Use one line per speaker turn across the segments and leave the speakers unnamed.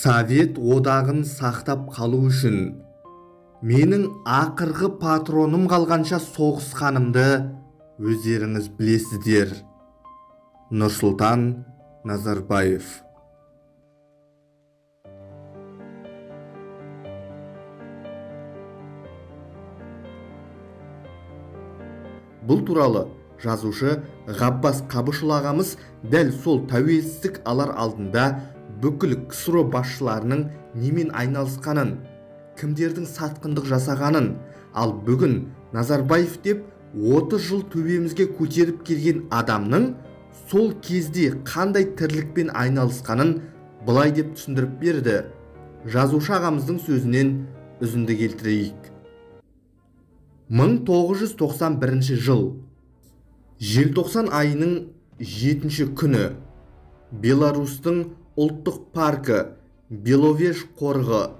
Совет одағын сақтап қалу үшін менің ақырғы патроным қалғанша соғысқанымды өздеріңіз білесіздер. Нұрсұлтан Назарбаев. Бұл туралы жазушы Ғаббас Қабышұлы ағамыз дәл сол тәуелсіздік алар алдында бүкіл КСРО басшыларының немен айналысқанын, кімдердің сатқындық жасағанын, ал бүгін Назарбаев деп 30 жыл төбемізге көтеріп келген адамның сол кезде қандай тірлікпен айналысқанын былай деп түсіндіріп берді. Жазушы ағамыздың сөзінен үзінді келтірейік. 1991 жыл желтоқсан айының 7 күні Беларусьтың ұлттық паркі Беловеж қорығы,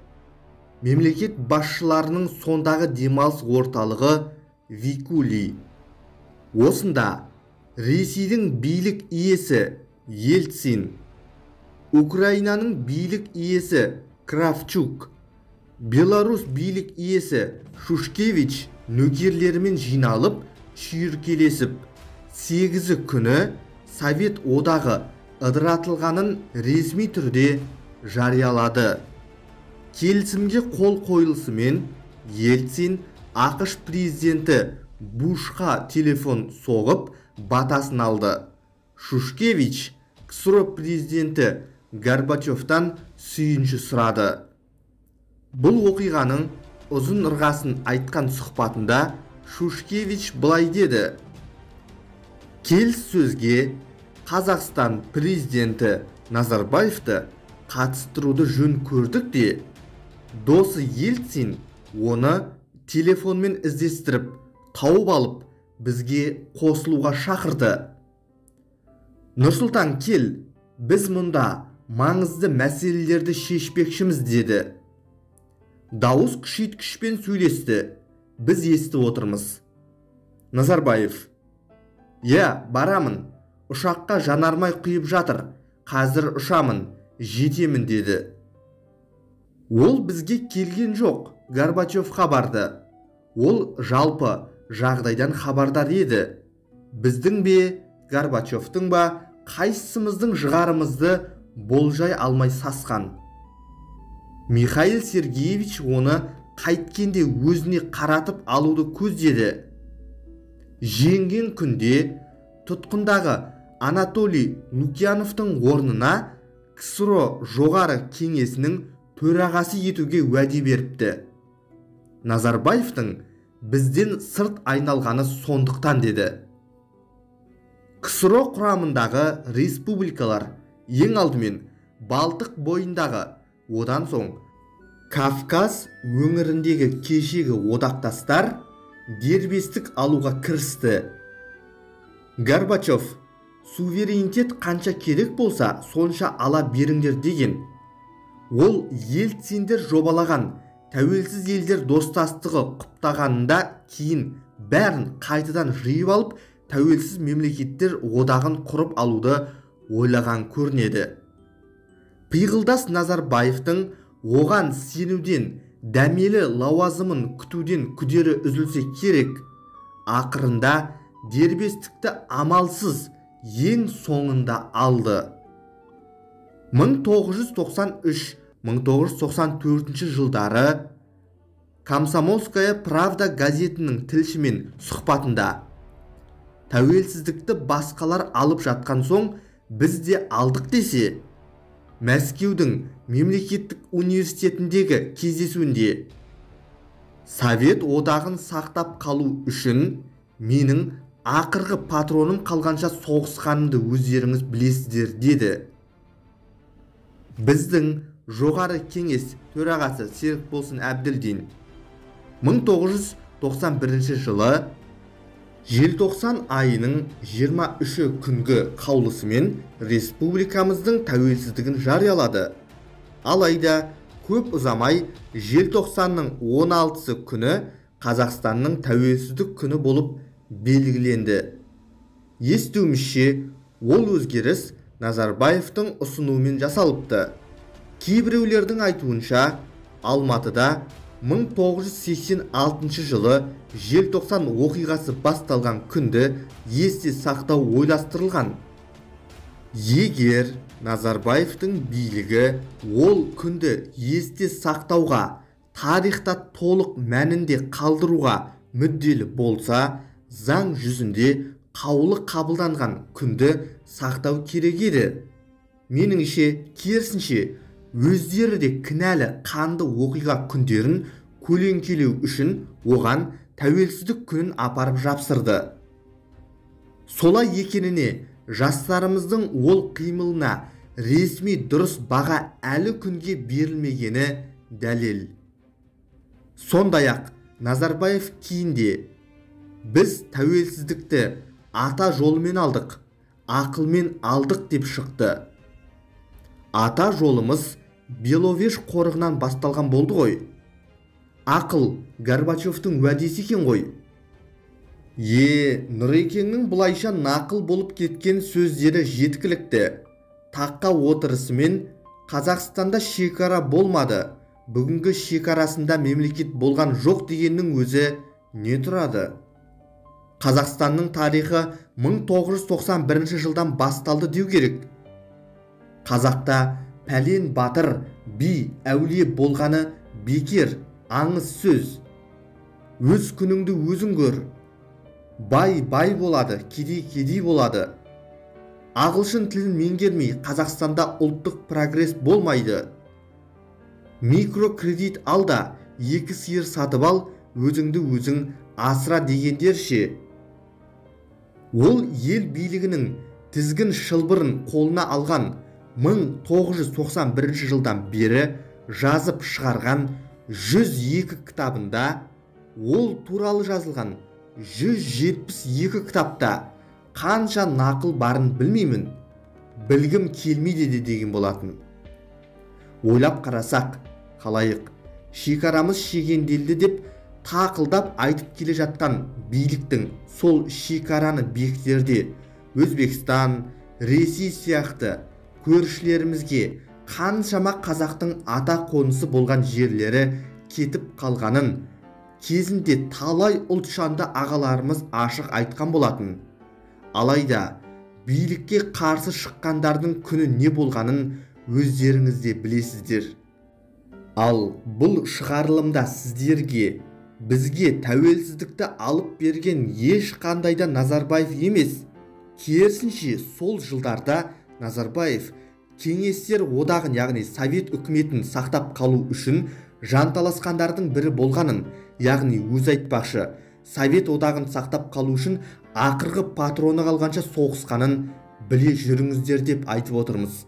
мемлекет басшыларының сондағы демалыс орталығы Викули. Осында Ресейдің билік иесі Ельцин, Украинаның билік иесі Кравчук, Беларусь билік иесі Шушкевич нөкерлерімен жиналып, шүйіркелесіп, 8 күні Совет одағы ыдыратылғанын ресми түрде жариялады. Келісімге қол қойылысымен Ельцин ақш президенті Бушқа телефон соғып батасын алды. Шушкевич КСРО президенті Горбачевтан сүйінші сұрады. Бұл оқиғаның ұзын ырғасын айтқан сұхбатында Шушкевич былай деді: келіссөзге Қазақстан президенті Назарбаевты қатыстыруды жөн көрдік де, досы Ельцин оны телефонмен іздестіріп, тауып алып, бізге қосылуға шақырды. Нұрсұлтан, кел, біз мұнда маңызды мәселелерді шешпекшіміз деді. Дауыс күшейткішпен сөйлесті, біз естіп отырмыз. Назарбаев: я, барамын, ұшаққа жанармай құйып жатыр, қазір ұшамын, жетемін деді. Ол бізге келген жоқ, Горбачевқа барды. Ол жалпы жағдайдан хабардар еді. Біздің бе, Горбачевтың ба, қайсымыздың жығарымызды болжай алмай сасқан. Михаил Сергеевич оны қайткенде өзіне қаратып алуды көздеді. Жеңген күнде тұтқындағы Анатолий Лукьяновтың орнына КСРО жоғары кеңесінің төрағасы етуге уәде беріпті. Назарбаевтың бізден сырт айналғаны сондықтан деді. КСРО құрамындағы республикалар ең алдымен Балтық бойындағы, одан соң Кавказ өңіріндегі кешегі одақтастар дербестік алуға кірісті. Горбачев суверенитет қанша керек болса сонша ала беріңдер деген. Ол Ельциндер жобалаған тәуелсіз елдер достастығы құптағанында кейін бәрін қайтадан жиып алып, тәуелсіз мемлекеттер одағын құрып алуды ойлаған көрінеді. Пиғылдас Назарбаевтың оған сенуден, дәмелі лауазымын күтуден күдері үзілсе керек. Ақырында дербестікті амалсыз ең соңында алды. 1993-1994 жылдары Комсомольская правда газетінің тілшімен сұхбатында: тәуелсіздікті басқалар алып жатқан соң біз де алдық десе, Мәскеудің мемлекеттік университетіндегі кездесуінде Совет одағын сақтап қалу үшін менің ақырғы патроным қалғанша соғысқанымды өздеріңіз білесіздер деді. Біздің жоғары кеңес төрағасы Серікболсын Әбділдин 1991 жылы желтоқсан айының 23 күнгі қаулысымен республикамыздың тәуелсіздігін жариялады. Алайда көп ұзамай желтоқсанның 16 күні Қазақстанның тәуелсіздік күні болып белгіленді. Естуімізше, ол өзгеріс Назарбаевтың ұсынуымен жасалыпты. Кейбіреулердің айтуынша, Алматыда 1986 жылы желтоқсан оқиғасы басталған күнді есте сақтау ойластырылған. Егер Назарбаевтың билігі ол күнді есте сақтауға, тарихта толық мәнінде қалдыруға мүдделі болса, заң жүзінде қаулы қабылданған күнді сақтау керек еді. Меніңше, керісінше, өздері де кінәлі қанды оқиға күндерін көлеңкелеу үшін оған тәуелсіздік күнін апарып жапсырды. Солай екеніне жастарымыздың ол қимылына ресми дұрыс баға әлі күнге берілмегені дәлел. Сондай-ақ Назарбаев кейінде біз тәуелсіздікті ата жолымен алдық, ақылмен алдық деп шықты. Ата жолымыз Беловеж қорығынан басталған болды ғой. Ақыл Горбачевтың уәдесі екен ғой. Нұрекеңнің бұлайша нақыл болып кеткен сөздері жеткілікті. Таққа отырысымен Қазақстанда шекара болмады, бүгінгі шекарасында мемлекет болған жоқ дегеннің өзі не тұрады? Қазақстанның тарихы 1991 жылдан басталды деу керек. Қазақта пәлен батыр, би, әулие болғаны бекер, аңыз сөз. Өз күніңді өзің көр. Бай болады, кедей болады. Ағылшын тілін меңгермей Қазақстанда ұлттық прогресс болмайды. Микрокредит ал да, 2 сиыр сатып ал, өзіңді өзің асыра дегендер ше. Ол ел билігінің тізгін шылбырын қолына алған 1991 жылдан бері жазып шығарған 102 кітабында, ол туралы жазылған 172 кітапта қанша нақыл барын білмеймін, білгім келмейді деген болатын. Ойлап қарасақ, қалайық, шекарамыз шегенделді деп тақылдап айтып келе жатқан биліктің сол шекараны бекітерде Өзбекстан, Ресей сияқты көршілерімізге қаншама қазақтың ата қонысы болған жерлері кетіп қалғанын кезінде талай ұлтшанды ағаларымыз ашық айтқан болатын. Алайда билікке қарсы шыққандардың күні не болғанын өздеріңіз де білесіздер. Ал бұл шығарылымда сіздерге, бізге тәуелсіздікті алып берген ешқандай да Назарбаев емес, керісінше сол жылдарда Назарбаев кеңестер одағын, яғни Совет үкіметін сақтап қалу үшін жанталасқандардың бірі болғанын, яғни өз айтпақшы, Совет одағын сақтап қалу үшін ақырғы патроны қалғанша соғысқанын біле жүріңіздер деп айтып отырмыз.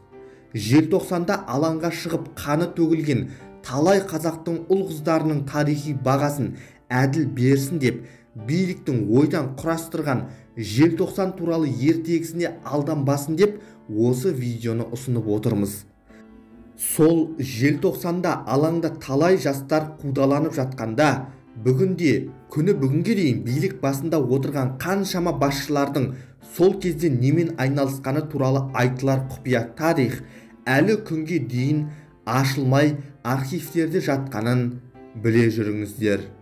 Желтоқсанда алаңға шығып қаны төгілген талай қазақтың ұл-қыздарының тарихи бағасын әділ берсін деп биліктің ойдан құрастырған желтоқсан туралы ертегісіне алданбасын деп осы видеоны ұсынып отырмыз. Сол желтоқсанда алаңда талай жастар қудаланып жатқанда, бүгінде, күні бүгінге дейін билік басында отырған қаншама басшылардың сол кезде немен айналысқаны туралы айтылар құпия тарих әлі күнге дейін ашылмай архивтерде жатқанын біле жүріңіздер.